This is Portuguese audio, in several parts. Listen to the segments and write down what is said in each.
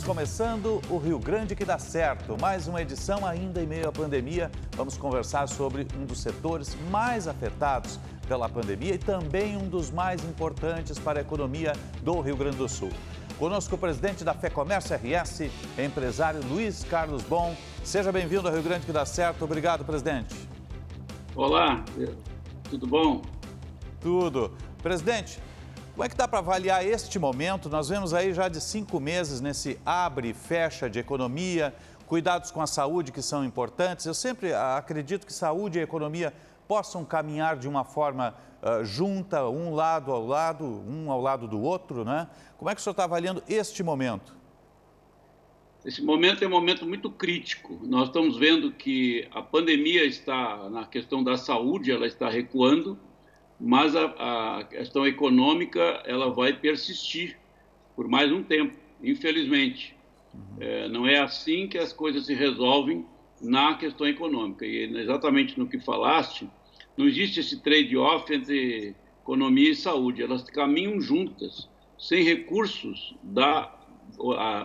começando o Rio Grande que dá certo. Mais uma edição ainda em meio à pandemia. Vamos conversar sobre um dos setores mais afetados pela pandemia e também um dos mais importantes para a economia do Rio Grande do Sul. Conosco o presidente da FEComércio RS, empresário Luiz Carlos Bon. Seja bem-vindo ao Rio Grande que dá certo. Obrigado, presidente. Olá, tudo bom? Tudo. Presidente, como é que dá para avaliar este momento? Nós vemos aí já de 5 meses nesse abre e fecha de economia, cuidados com a saúde que são importantes. Eu sempre acredito que saúde e economia possam caminhar de uma forma junta, um ao lado do outro, né? Como é que o senhor está avaliando este momento? Esse momento é um momento muito crítico. Nós estamos vendo que a pandemia está, na questão da saúde, ela está recuando, mas a questão econômica ela vai persistir por mais um tempo, infelizmente. Não é assim que as coisas se resolvem na questão econômica. E exatamente no que falaste, não existe esse trade-off entre economia e saúde. Elas caminham juntas. Sem recursos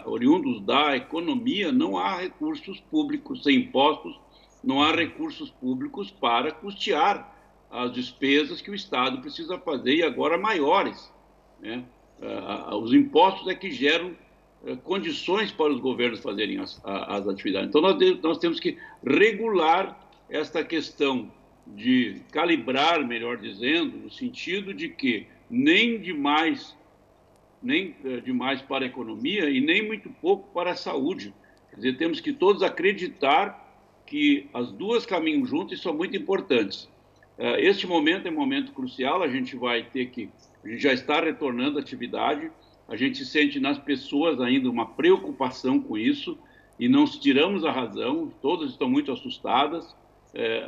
oriundos da economia, não há recursos públicos, sem impostos, não há recursos públicos para custear as despesas que o Estado precisa fazer, e agora maiores, né? Os impostos é que geram condições para os governos fazerem as atividades. Então, nós temos que regular esta questão de calibrar, melhor dizendo, no sentido de que nem demais para a economia e nem muito pouco para a saúde. Quer dizer, temos que todos acreditar que as duas caminham juntas e são muito importantes. Este momento é um momento crucial, a gente já está retornando à atividade, a gente sente nas pessoas ainda uma preocupação com isso e não tiramos a razão, todas estão muito assustadas,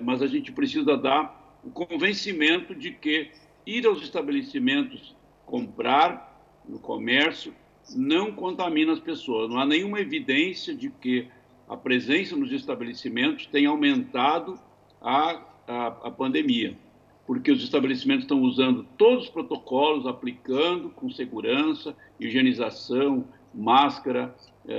mas a gente precisa dar o convencimento de que ir aos estabelecimentos comprar no comércio não contamina as pessoas. Não há nenhuma evidência de que a presença nos estabelecimentos tenha aumentado a pandemia, porque os estabelecimentos estão usando todos os protocolos, aplicando com segurança, higienização, máscara,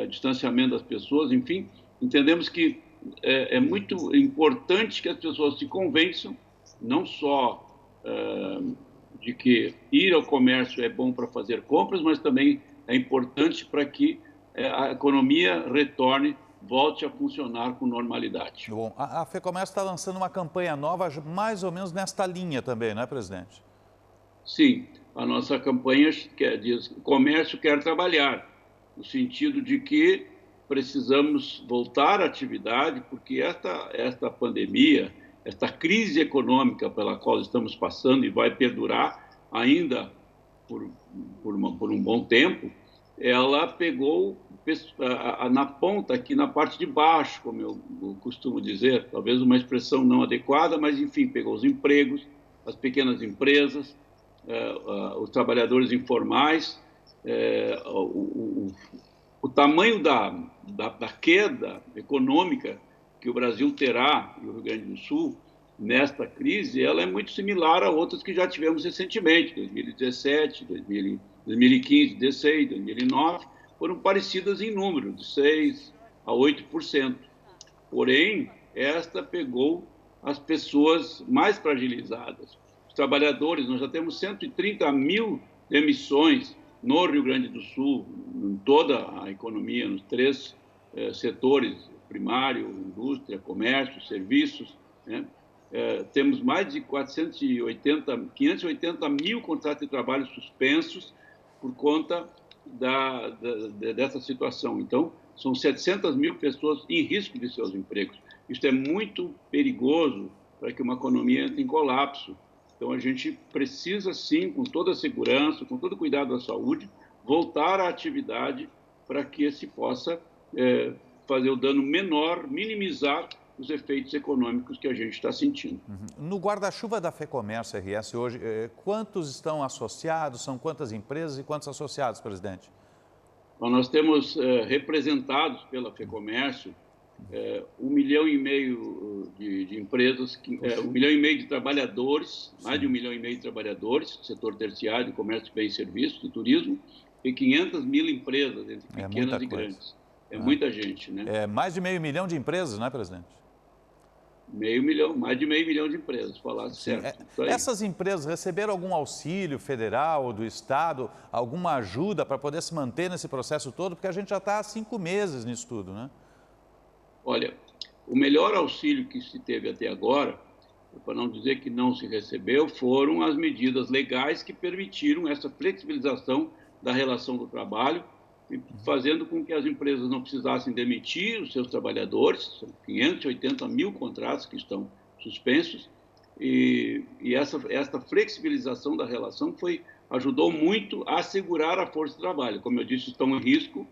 distanciamento das pessoas, enfim. Entendemos que é muito importante que as pessoas se convençam, não só de que ir ao comércio é bom para fazer compras, mas também é importante para que a economia volte a funcionar com normalidade. Bom, a FEComércio está lançando uma campanha nova mais ou menos nesta linha também, não é, presidente? Sim, a nossa campanha diz que o comércio quer trabalhar, no sentido de que precisamos voltar à atividade, porque esta pandemia, esta crise econômica pela qual estamos passando e vai perdurar ainda por um bom tempo, ela pegou na ponta, aqui na parte de baixo, como eu costumo dizer, talvez uma expressão não adequada, mas enfim, pegou os empregos, as pequenas empresas, os trabalhadores informais, o tamanho da queda econômica que o Brasil terá, e o Rio Grande do Sul, nesta crise, ela é muito similar a outras que já tivemos recentemente, 2017, 2015, 2016, 2009, foram parecidas em número, de 6% a 8%. Porém, esta pegou as pessoas mais fragilizadas. Os trabalhadores, nós já temos 130 mil demissões no Rio Grande do Sul, em toda a economia, nos 3 setores, primário, indústria, comércio, serviços, né? Temos mais de 580 mil contratos de trabalho suspensos por conta dessa situação. Então, são 700 mil pessoas em risco de seus empregos. Isso é muito perigoso para que uma economia entre em colapso. Então, a gente precisa, sim, com toda a segurança, com todo o cuidado da saúde, voltar à atividade para que se possa fazer o dano menor, minimizar os efeitos econômicos que a gente está sentindo. No guarda-chuva da FEComércio RS hoje, quantos estão associados, são quantas empresas e quantos associados, presidente? Bom, nós temos representados pela FEComércio 1,5 milhão de empresas, 1,5 milhão de trabalhadores, mais de 1,5 milhão de trabalhadores, setor terciário, comércio, bens e serviços, de turismo, e 500 mil empresas, entre É pequenas muita e coisa. grandes. É muita gente, né? É mais de meio milhão de empresas, não é, presidente? Meio milhão, mais de meio milhão de empresas, falasse Sim. certo. Isso aí. Essas empresas receberam algum auxílio federal ou do Estado, alguma ajuda para poder se manter nesse processo todo? Porque a gente já está há 5 meses nisso tudo, né? Olha, o melhor auxílio que se teve até agora, para não dizer que não se recebeu, foram as medidas legais que permitiram essa flexibilização da relação do trabalho, fazendo com que as empresas não precisassem demitir os seus trabalhadores. São 580 mil contratos que estão suspensos, e essa flexibilização da relação ajudou muito a assegurar a força de trabalho. Como eu disse, estão em risco.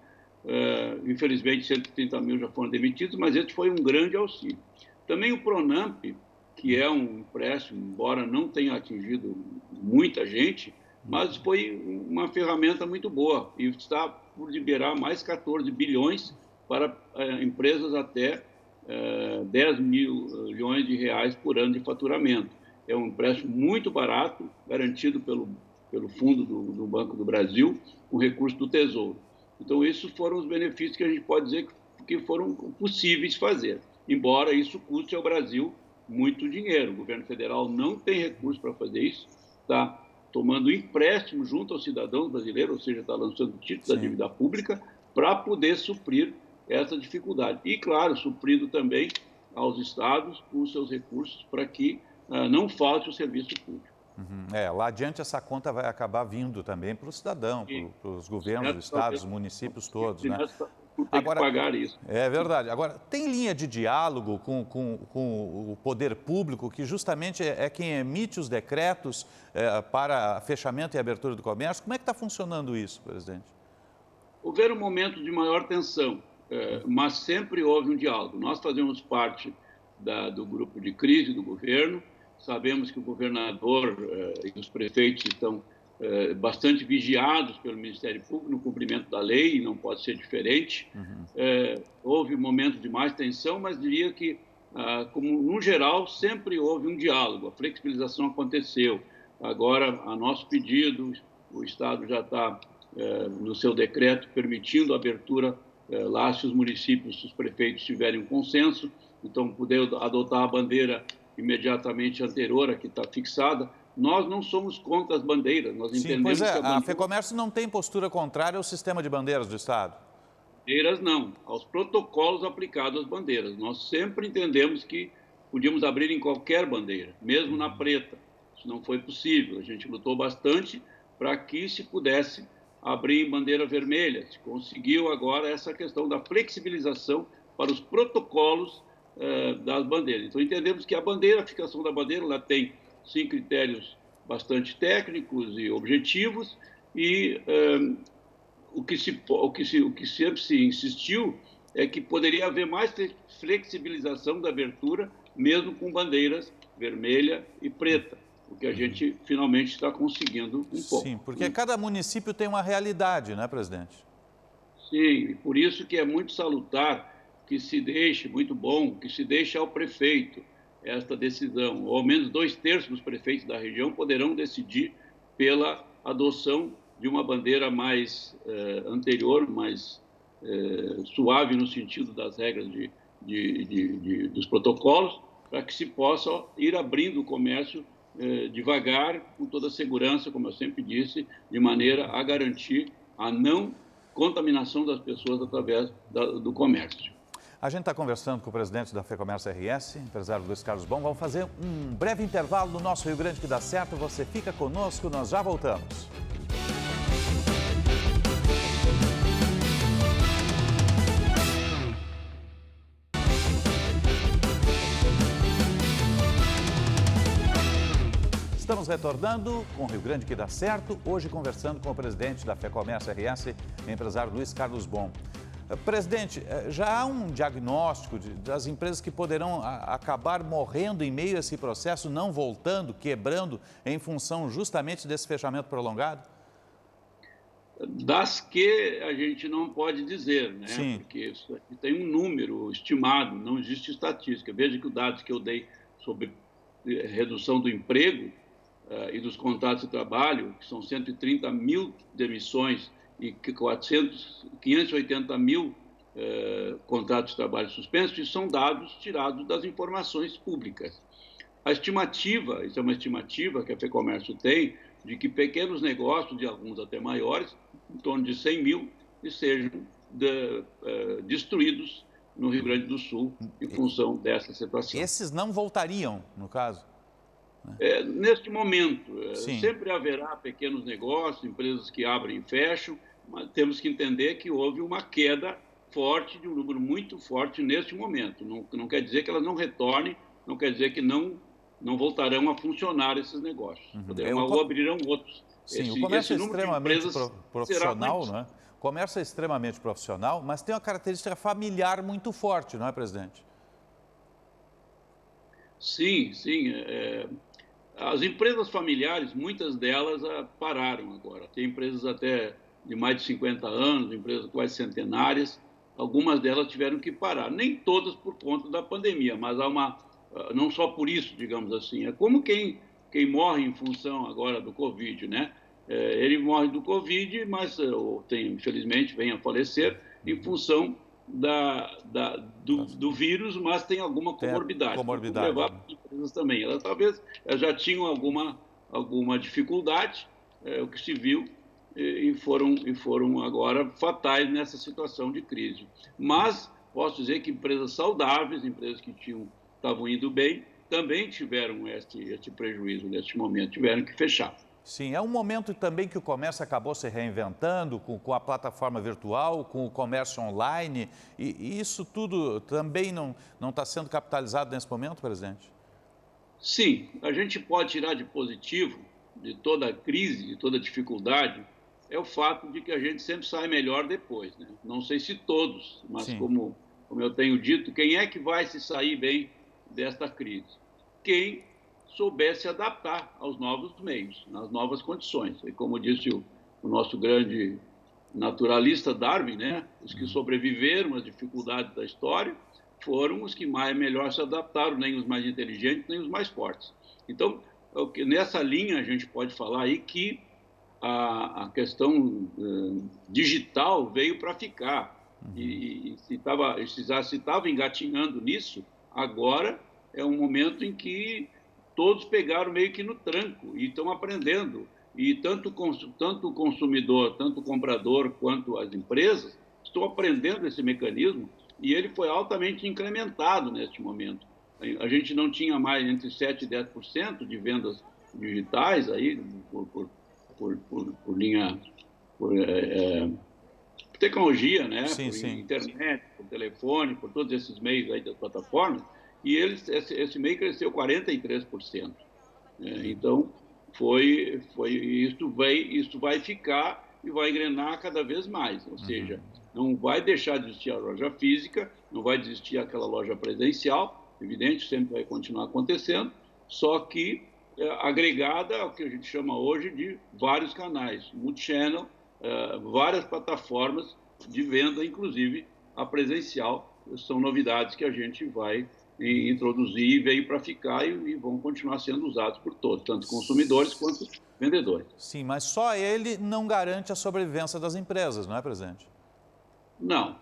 Infelizmente, 130 mil já foram demitidos, mas esse foi um grande auxílio. Também o Pronamp, que é um empréstimo, embora não tenha atingido muita gente, mas foi uma ferramenta muito boa e está por liberar mais 14 bilhões para empresas até 10 milhões de reais por ano de faturamento. É um empréstimo muito barato, garantido pelo Fundo do Banco do Brasil, com recurso do Tesouro. Então, esses foram os benefícios que a gente pode dizer que foram possíveis fazer, embora isso custe ao Brasil muito dinheiro. O governo federal não tem recurso para fazer isso, está tomando empréstimo junto aos cidadãos brasileiros, ou seja, está lançando títulos da dívida pública para poder suprir essa dificuldade. E, claro, suprindo também aos estados os seus recursos para que não falte o serviço público. Lá adiante essa conta vai acabar vindo também para o cidadão, para os governos, estados, municípios todos, né? Tem que pagar isso. É verdade. Agora, tem linha de diálogo com o poder público, que justamente é quem emite os decretos para fechamento e abertura do comércio? Como é que está funcionando isso, presidente? Houveram momentos de maior tensão, mas sempre houve um diálogo. Nós fazemos parte do grupo de crise do governo, sabemos que o governador e os prefeitos estão bastante vigiados pelo Ministério Público no cumprimento da lei, e não pode ser diferente. Houve momentos de mais tensão, mas diria que, como no geral, sempre houve um diálogo. A flexibilização aconteceu. Agora, a nosso pedido, o Estado já está, no seu decreto, permitindo a abertura lá se os municípios, se os prefeitos tiverem um consenso, então poder adotar a bandeira imediatamente anterior, a que está fixada. Nós não somos contra as bandeiras, nós entendemos que a FEComércio não tem postura contrária ao sistema de bandeiras do Estado. Bandeiras não, aos protocolos aplicados às bandeiras. Nós sempre entendemos que podíamos abrir em qualquer bandeira, mesmo na preta. Isso não foi possível. A gente lutou bastante para que se pudesse abrir em bandeira vermelha. Se conseguiu agora essa questão da flexibilização para os protocolos das bandeiras. Então, entendemos que a fixação da bandeira, ela tem 5 critérios bastante técnicos e objetivos, e o que sempre se insistiu é que poderia haver mais flexibilização da abertura, mesmo com bandeiras vermelha e preta, o que a gente finalmente está conseguindo um pouco. Sim, porque cada município tem uma realidade, né, presidente? Sim, por isso que é muito salutar que se deixe, muito bom, que se deixe ao prefeito esta decisão, ou ao menos 2/3 dos prefeitos da região poderão decidir pela adoção de uma bandeira mais anterior, mais suave no sentido das regras dos protocolos, para que se possa ir abrindo o comércio devagar, com toda a segurança, como eu sempre disse, de maneira a garantir a não contaminação das pessoas através do comércio. A gente está conversando com o presidente da FEComércio RS, empresário Luiz Carlos Bon. Vamos fazer um breve intervalo no nosso Rio Grande que dá certo. Você fica conosco, nós já voltamos. Estamos retornando com o Rio Grande que dá certo, hoje conversando com o presidente da FEComércio RS, empresário Luiz Carlos Bon. Presidente, já há um diagnóstico das empresas que poderão acabar morrendo em meio a esse processo, não voltando, quebrando, em função justamente desse fechamento prolongado? Das que a gente não pode dizer, né? Sim. Porque isso tem um número estimado, não existe estatística. Veja que os dados que eu dei sobre redução do emprego e dos contratos de trabalho, que são 130 mil demissões e 580 mil contratos de trabalho suspensos, e são dados tirados das informações públicas. A estimativa, isso é uma estimativa que a FEComércio tem, de que pequenos negócios, de alguns até maiores, em torno de 100 mil, sejam destruídos no Rio Grande do Sul em função dessa situação. Esses não voltariam, no caso? Neste momento, Sim. sempre haverá pequenos negócios, empresas que abrem e fecham, mas temos que entender que houve uma queda forte, de um número muito forte neste momento. Não quer dizer que elas não retornem, não quer dizer que não voltarão a funcionar esses negócios. Poderão ou abrirão outros. Sim, o comércio é extremamente profissional, será não é? O comércio é extremamente profissional, mas tem uma característica familiar muito forte, não é, presidente? Sim, sim. As empresas familiares, muitas delas pararam agora. Tem empresas até de mais de 50 anos, empresas quase centenárias. Algumas delas tiveram que parar. Nem todas por conta da pandemia, mas há não só por isso, digamos assim. É como quem morre em função agora do Covid, né? Ele morre do Covid, mas infelizmente, vem a falecer em função do vírus, mas tem alguma comorbidade. Comorbidade. Levar para as empresas também. Elas talvez já tinham alguma dificuldade, o que se viu, e foram agora fatais nessa situação de crise. Mas posso dizer que empresas saudáveis, empresas que estavam indo bem, também tiveram este prejuízo neste momento, tiveram que fechar. Sim, é um momento também que o comércio acabou se reinventando com a plataforma virtual, com o comércio online, e isso tudo também não está sendo capitalizado nesse momento, presidente? Sim, a gente pode tirar de positivo de toda a crise, de toda a dificuldade, é o fato de que a gente sempre sai melhor depois, né? Não sei se todos, mas como eu tenho dito, quem é que vai se sair bem desta crise? Quem souber se adaptar aos novos meios, nas novas condições. E como disse o nosso grande naturalista Darwin, né? Os que sobreviveram às dificuldades da história foram os que melhor se adaptaram, nem os mais inteligentes, nem os mais fortes. Então, nessa linha a gente pode falar aí que a questão digital veio para ficar. E se estava engatinhando nisso, agora é um momento em que todos pegaram meio que no tranco e estão aprendendo. E tanto o consumidor, tanto o comprador, quanto as empresas estão aprendendo esse mecanismo, e ele foi altamente incrementado neste momento. A gente não tinha mais entre 7% e 10% de vendas digitais aí por linha, por tecnologia, né? Por internet, por telefone, por todos esses meios aí das plataformas, e esse meio cresceu 43%. Então, isso vai ficar e vai engrenar cada vez mais, ou seja, não vai deixar de existir a loja física, não vai existir aquela loja presencial, evidente, sempre vai continuar acontecendo, só que agregada ao que a gente chama hoje de vários canais, multichannel, várias plataformas de venda, inclusive a presencial, são novidades que a gente vai introduzir e veio para ficar e vão continuar sendo usados por todos, tanto consumidores quanto vendedores. Sim, mas só ele não garante a sobrevivência das empresas, não é, presidente? Não,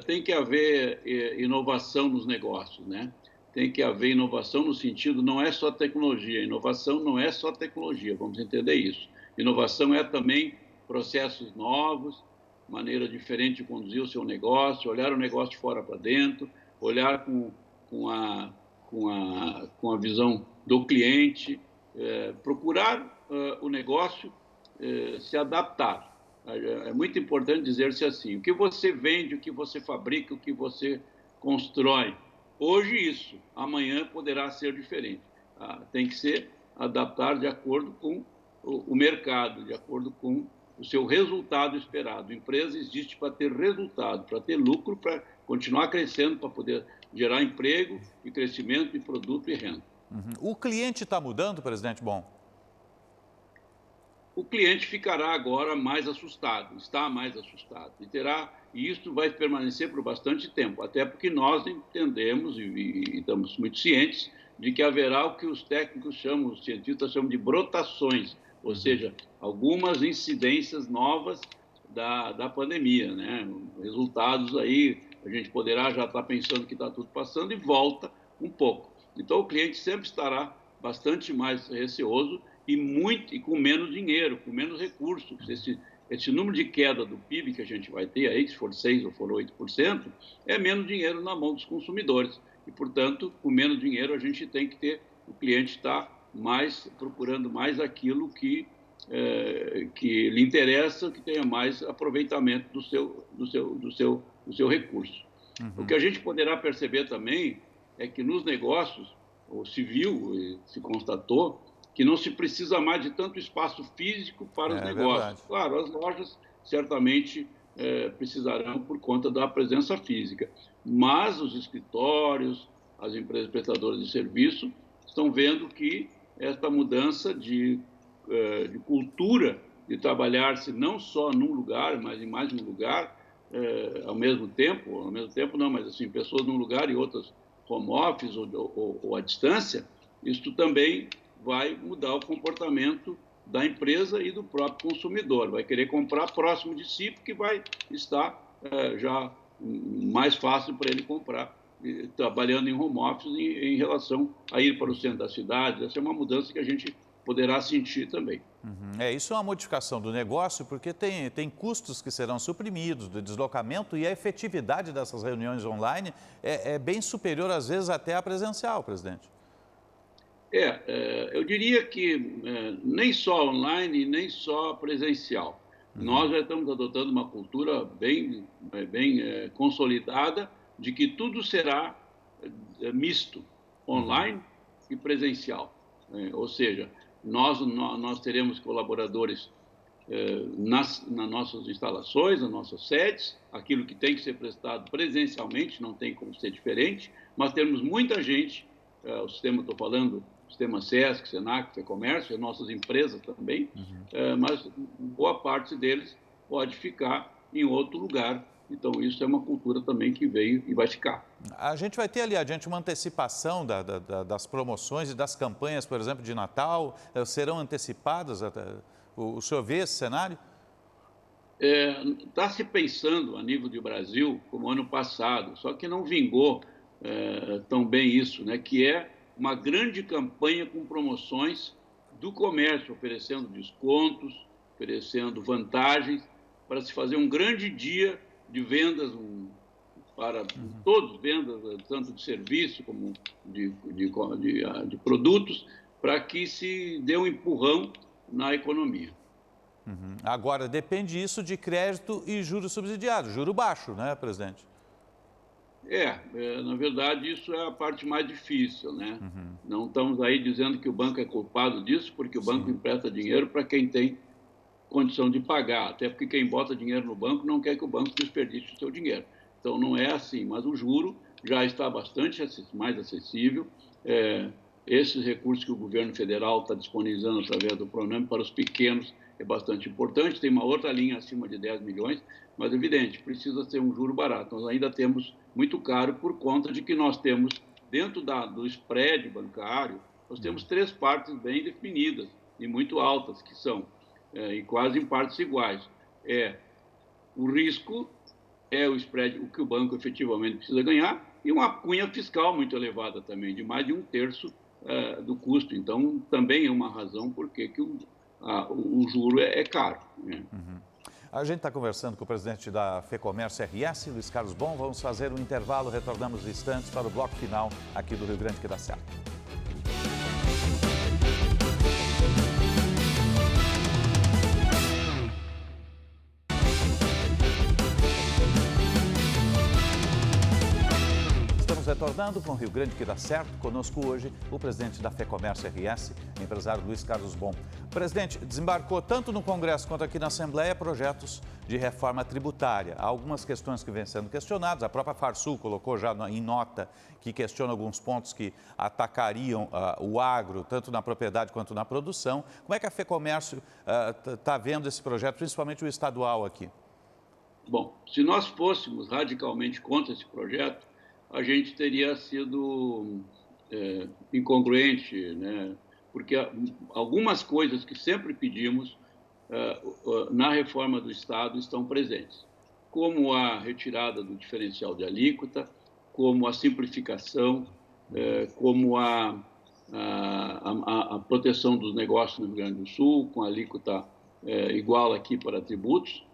tem que haver inovação nos negócios, né? Tem que haver inovação no sentido, não é só tecnologia, inovação não é só tecnologia, vamos entender isso. Inovação é também processos novos, maneira diferente de conduzir o seu negócio, olhar o negócio de fora para dentro, olhar com a visão do cliente, procurar o negócio se adaptar. É muito importante dizer-se assim, o que você vende, o que você fabrica, o que você constrói. Hoje isso, amanhã poderá ser diferente. Tem que ser adaptar de acordo com o mercado, de acordo com o seu resultado esperado. A empresa existe para ter resultado, para ter lucro, para continuar crescendo, para poder gerar emprego e crescimento de produto e renda. O cliente está mudando, presidente? Bom. O cliente ficará agora mais assustado, está mais assustado, e isso vai permanecer por bastante tempo, até porque nós entendemos e estamos muito cientes de que haverá o que os técnicos chamam, os cientistas chamam de brotações, ou seja, algumas incidências novas da pandemia, né? Resultados aí, a gente poderá já estar pensando que está tudo passando e volta um pouco. Então, o cliente sempre estará bastante mais receoso e com menos dinheiro, com menos recursos. Esse número de queda do PIB que a gente vai ter aí, se for 6% ou for 8%, é menos dinheiro na mão dos consumidores. E, portanto, com menos dinheiro, a gente tem que ter, o cliente está procurando mais aquilo que lhe interessa, que tenha mais aproveitamento do seu recurso. O que a gente poderá perceber também é que nos negócios, o civil se constatou que não se precisa mais de tanto espaço físico para os negócios. Verdade. Claro, as lojas certamente precisarão por conta da presença física, mas os escritórios, as empresas prestadoras de serviço estão vendo que esta mudança de cultura de trabalhar-se não só num lugar, mas em mais de um lugar, ao mesmo tempo não, mas assim, pessoas num lugar e outras home office ou à distância, isso também vai mudar o comportamento da empresa e do próprio consumidor. Vai querer comprar próximo de si, porque vai estar já mais fácil para ele comprar, trabalhando em home office em relação a ir para o centro da cidade. Essa é uma mudança que a gente poderá sentir também. Isso é uma modificação do negócio, porque tem custos que serão suprimidos do deslocamento e a efetividade dessas reuniões online é bem superior, às vezes, até à presencial, presidente. Eu diria que nem só online, nem só presencial. Nós já estamos adotando uma cultura bem consolidada de que tudo será misto, online e presencial. Ou seja, nós teremos colaboradores nas nossas instalações, nas nossas sedes, aquilo que tem que ser prestado presencialmente, não tem como ser diferente, mas temos muita gente, estou falando, sistema SESC, SENAC, FEComércio, as nossas empresas também, mas boa parte deles pode ficar em outro lugar. Então, isso é uma cultura também que veio e vai ficar. A gente vai ter ali adiante uma antecipação das promoções e das campanhas, por exemplo, de Natal, serão antecipadas? O senhor vê esse cenário? Está se pensando a nível de Brasil como ano passado, só que não vingou tão bem isso, né? Que é uma grande campanha com promoções do comércio, oferecendo descontos, oferecendo vantagens, para se fazer um grande dia de vendas para todos, vendas tanto de serviço como de produtos, para que se dê um empurrão na economia. Agora, depende isso de crédito e juros subsidiados, juro baixo, né, presidente? Na verdade, isso é a parte mais difícil, né? Não estamos aí dizendo que o banco é culpado disso, porque o banco empresta dinheiro para quem tem condição de pagar, até porque quem bota dinheiro no banco não quer que o banco desperdice o seu dinheiro. Então, não é assim, mas o juro já está bastante mais acessível. Esses recursos que o governo federal está disponibilizando através do Pronampe para os pequenos é bastante importante. Tem uma outra linha acima de 10 milhões, mas, evidente, precisa ser um juro barato. Nós ainda temos muito caro por conta de que nós temos, dentro do spread bancário, nós temos 3 partes bem definidas e muito altas, que são, e quase em partes iguais. O risco, o spread, o que o banco efetivamente precisa ganhar, e uma cunha fiscal muito elevada também, de mais de 1/3 do custo. Então, também é uma razão por que o juro é caro, né? A gente está conversando com o presidente da FEComércio RS, Luiz Carlos Bon. Vamos fazer um intervalo, retornamos instantes para o bloco final aqui do Rio Grande que dá certo. Retornando com o Rio Grande que dá certo, conosco hoje o presidente da FEComércio RS, empresário Luiz Carlos Bon. Presidente, desembarcou tanto no Congresso quanto aqui na Assembleia projetos de reforma tributária. Há algumas questões que vêm sendo questionadas, a própria Farsul colocou já em nota que questiona alguns pontos que atacariam o agro, tanto na propriedade quanto na produção. Como é que a FEComércio está vendo esse projeto, principalmente o estadual aqui? Bom, se nós fôssemos radicalmente contra esse projeto, a gente teria sido incongruente, né? Porque algumas coisas que sempre pedimos na reforma do Estado estão presentes, como a retirada do diferencial de alíquota, como a simplificação, como a proteção dos negócios no Rio Grande do Sul, com a alíquota igual aqui para tributos.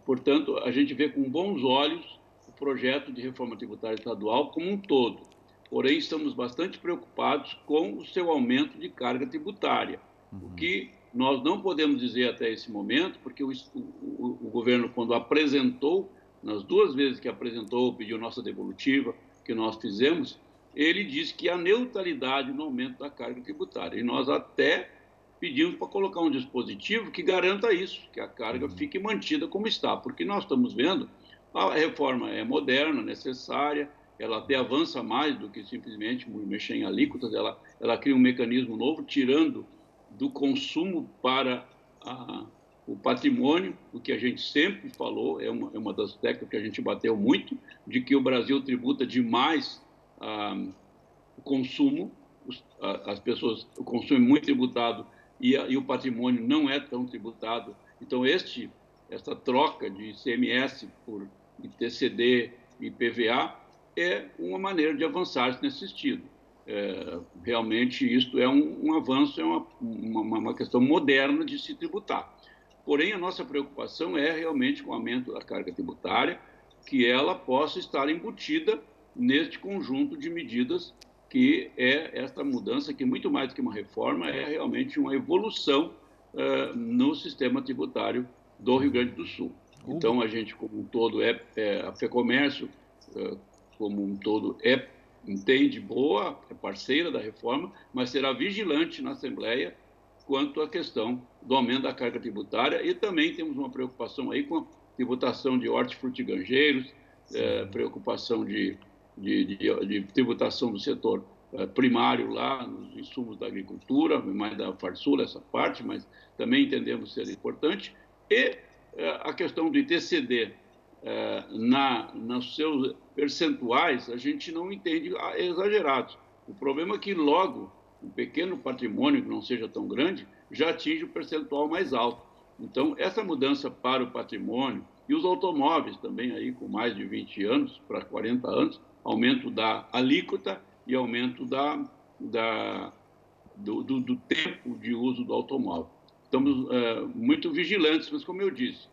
Portanto, a gente vê com bons olhos o projeto de reforma tributária estadual como um todo. Porém, estamos bastante preocupados com o seu aumento de carga tributária, o que nós não podemos dizer até esse momento, porque o governo, quando apresentou, nas 2 vezes que apresentou, pediu nossa devolutiva, que nós fizemos, ele disse que há neutralidade no aumento da carga tributária. E nós até pedimos para colocar um dispositivo que garanta isso, que a carga fique mantida como está, porque nós estamos vendo, a reforma é moderna, necessária, ela até avança mais do que simplesmente mexer em alíquotas, ela cria um mecanismo novo, tirando do consumo para o patrimônio, o que a gente sempre falou, é uma das teclas que a gente bateu muito, de que o Brasil tributa demais o consumo, as pessoas, o consumo é muito tributado e o patrimônio não é tão tributado. Então, essa troca de ICMS por ITCD e PVA é uma maneira de avançar nesse sentido. Realmente, isto é um avanço, é uma questão moderna de se tributar. Porém, a nossa preocupação é realmente com o aumento da carga tributária, que ela possa estar embutida neste conjunto de medidas que é esta mudança, que muito mais do que uma reforma, é realmente uma evolução no sistema tributário do Rio Grande do Sul. Então, a gente, como um todo, a FEComércio, como um todo, entende boa, é parceira da reforma, mas será vigilante na Assembleia quanto à questão do aumento da carga tributária, e também temos uma preocupação aí com a tributação de hortifrutigranjeiros, preocupação de tributação do setor primário lá, nos insumos da agricultura, mais da fartura, essa parte, mas também entendemos ser importante, e a questão do ITCD, nos seus percentuais, a gente não entende exagerados. O problema é que logo um pequeno patrimônio que não seja tão grande já atinge o percentual mais alto. Então, essa mudança para o patrimônio e os automóveis também aí com mais de 20 anos para 40 anos, aumento da alíquota e aumento do tempo de uso do automóvel. Estamos muito vigilantes, mas como eu disse,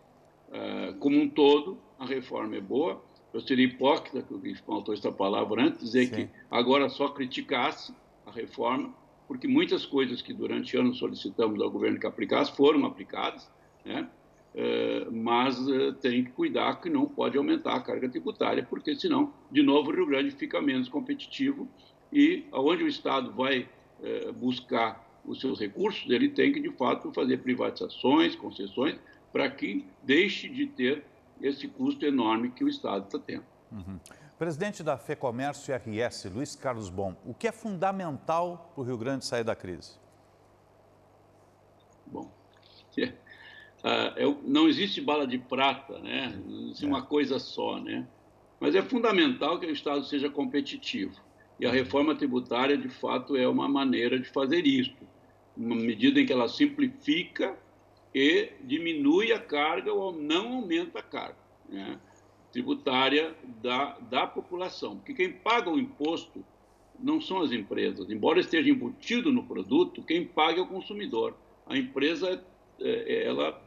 como um todo, a reforma é boa. Eu seria hipócrita, que faltou essa palavra antes, dizer que agora só criticasse a reforma, porque muitas coisas que durante anos solicitamos ao governo que aplicasse foram aplicadas, né? Mas tem que cuidar que não pode aumentar a carga tributária, porque senão, de novo, o Rio Grande fica menos competitivo e onde o Estado vai buscar os seus recursos, ele tem que, de fato, fazer privatizações, concessões, para que deixe de ter esse custo enorme que o Estado está tendo. Presidente da FEComércio RS, Luiz Carlos Bon, o que é fundamental para o Rio Grande sair da crise? Bom, não existe bala de prata, né? Não existe uma coisa só, né? Mas é fundamental que o Estado seja competitivo. E a reforma tributária, de fato, é uma maneira de fazer isso. Uma medida em que ela simplifica e diminui a carga ou não aumenta a carga, né, tributária da população. Porque quem paga o imposto não são as empresas. Embora esteja embutido no produto, quem paga é o consumidor. A empresa, ela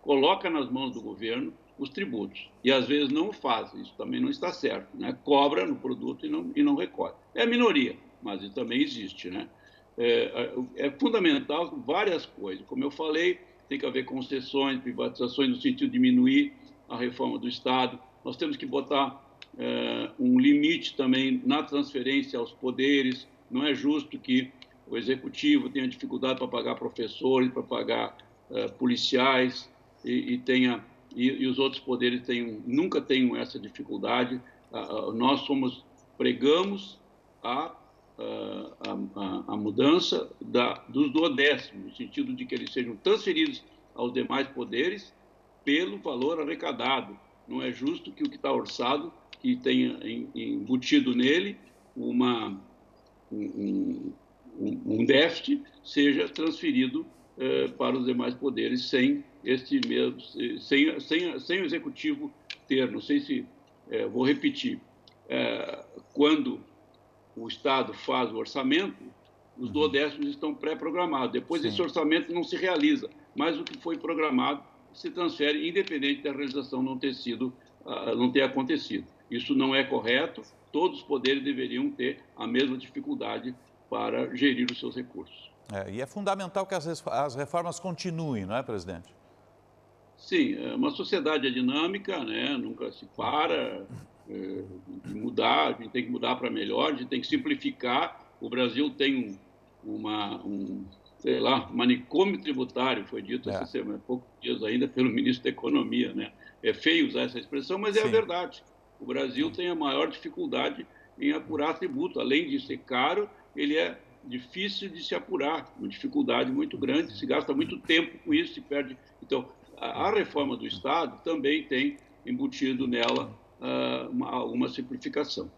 coloca nas mãos do governo os tributos. E, às vezes, não o faz. Isso também não está certo, né? Cobra no produto e não recolhe. É a minoria, mas isso também existe, né? É fundamental várias coisas. Como eu falei, tem que haver concessões, privatizações, no sentido de diminuir a reforma do Estado. Nós temos que botar um limite também na transferência aos poderes. Não é justo que o Executivo tenha dificuldade para pagar professores, para pagar policiais, e os outros poderes nunca tenham essa dificuldade. Nós pregamos a mudança dos duodécimos, no sentido de que eles sejam transferidos aos demais poderes pelo valor arrecadado. Não é justo que o que está orçado, que tenha embutido nele um déficit, seja transferido para os demais poderes sem sem o executivo ter. Não sei se vou repetir. Quando o Estado faz o orçamento, os duodécimos estão pré-programados. Depois esse orçamento não se realiza, mas o que foi programado se transfere, independente da realização não ter acontecido. Isso não é correto. Todos os poderes deveriam ter a mesma dificuldade para gerir os seus recursos. E é fundamental que as reformas continuem, não é, presidente? Sim, uma sociedade é dinâmica, né? Nunca se para de mudar, a gente tem que mudar para melhor, a gente tem que simplificar. O Brasil tem sei lá, manicômio tributário, foi dito essa semana, há poucos dias ainda, pelo ministro da Economia, né? É feio usar essa expressão, mas é a verdade. O Brasil tem a maior dificuldade em apurar tributo. Além de ser caro, ele é difícil de se apurar, uma dificuldade muito grande, se gasta muito tempo com isso, se perde. Então, a reforma do Estado também tem embutido nela uma simplificação.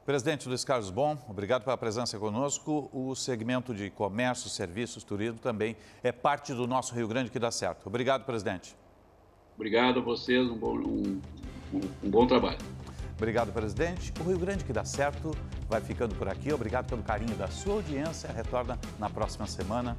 Presidente Luiz Carlos Bon, obrigado pela presença conosco. O segmento de comércio, serviços, turismo também é parte do nosso Rio Grande que dá certo. Obrigado, presidente. Obrigado a vocês, um bom trabalho. Obrigado, presidente. O Rio Grande que dá certo vai ficando por aqui. Obrigado pelo carinho da sua audiência. Retorna na próxima semana.